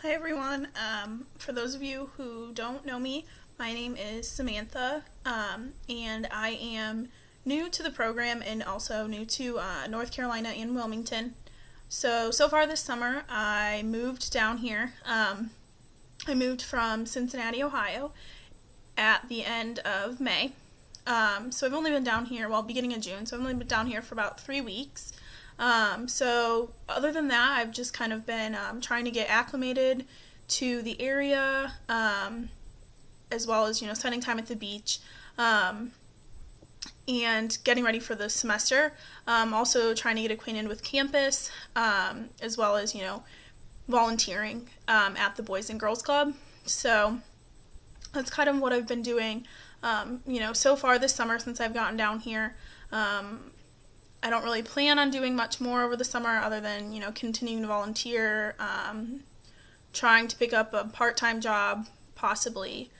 Hi everyone. For those of you who don't know me, my name is Samantha, and I am new to the program and also new to North Carolina and Wilmington. So far this summer, I moved down here. I moved from Cincinnati, Ohio, at the end of May. So I've only been down here, beginning of June, so I've only been down here for about 3 weeks. So other than that, I've just kind of been trying to get acclimated to the area, as well as, spending time at the beach, and getting ready for the semester. Also trying to get acquainted with campus, as well as, volunteering at the Boys and Girls Club. So that's kind of what I've been doing, so far this summer since I've gotten down here. I don't really plan on doing much more over the summer other than, continuing to volunteer, trying to pick up a part-time job, possibly.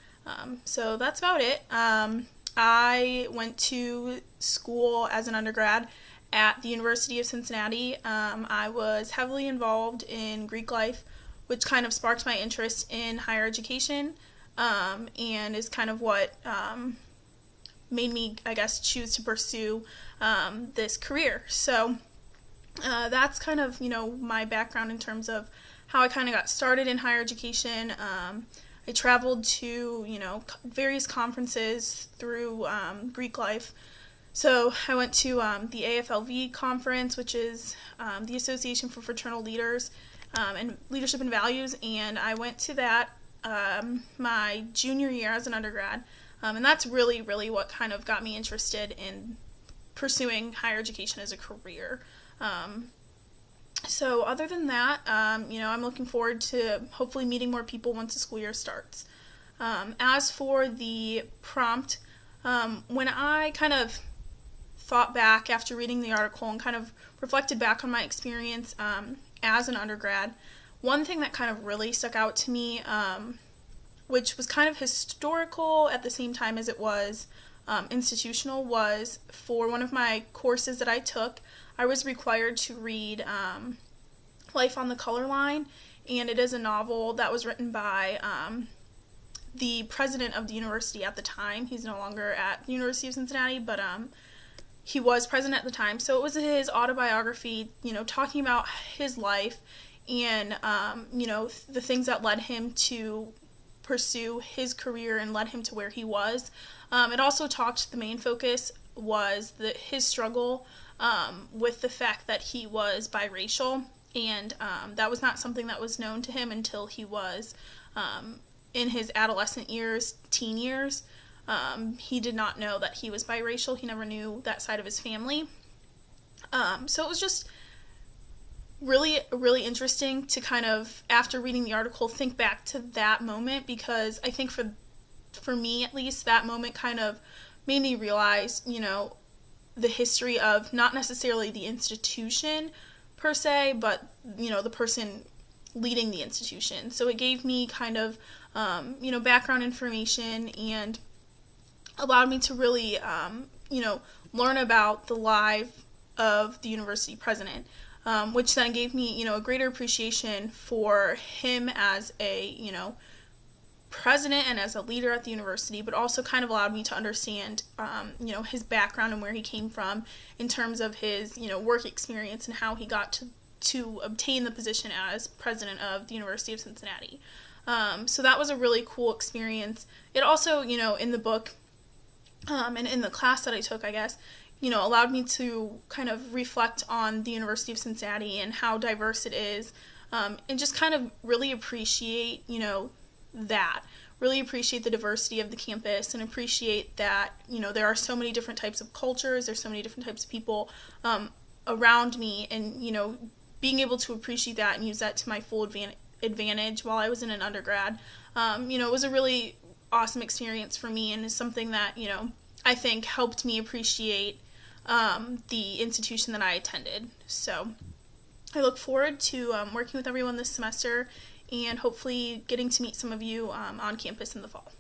So that's about it. I went to school as an undergrad at the University of Cincinnati. I was heavily involved in Greek life, which kind of sparked my interest in higher education, and is kind of what made me, I guess, choose to pursue this career. So that's kind of, my background in terms of how I kind of got started in higher education. I traveled to, various conferences through Greek life. So I went to the AFLV conference, which is the Association for Fraternal Leaders and Leadership and Values, and I went to that my junior year as an undergrad. And that's really, really what kind of got me interested in pursuing higher education as a career. So other than that, I'm looking forward to hopefully meeting more people once the school year starts. As for the prompt, when I kind of thought back after reading the article and kind of reflected back on my experience as an undergrad, one thing that kind of really stuck out to me, which was kind of historical at the same time as it was institutional, was for one of my courses that I took, I was required to read Life on the Color Line, and it is a novel that was written by the president of the university at the time. He's no longer at the University of Cincinnati, but he was president at the time. So it was his autobiography, talking about his life and, the things that led him to pursue his career and led him to where he was. It also the main focus was his struggle with the fact that he was biracial, and that was not something that was known to him until he was in his adolescent years, teen years. He did not know that he was biracial. He never knew that side of his family. So it was just really, really interesting to kind of, after reading the article, think back to that moment, because I think for me at least, that moment kind of made me realize, the history of not necessarily the institution per se, but, the person leading the institution. So it gave me kind of, background information and allowed me to really, learn about the life of the university president. Which then gave me, a greater appreciation for him as a, president and as a leader at the university, but also kind of allowed me to understand, his background and where he came from in terms of his, work experience and how he got to obtain the position as president of the University of Cincinnati. So that was a really cool experience. It also, in the book, and in the class that I took, I guess, allowed me to kind of reflect on the University of Cincinnati and how diverse it is, and just kind of really appreciate, really appreciate the diversity of the campus and appreciate that, there are so many different types of cultures, there's so many different types of people around me, and, being able to appreciate that and use that to my full advantage while I was in an undergrad, it was a really awesome experience for me, and is something that, I think helped me appreciate the institution that I attended. So I look forward to working with everyone this semester and hopefully getting to meet some of you on campus in the fall.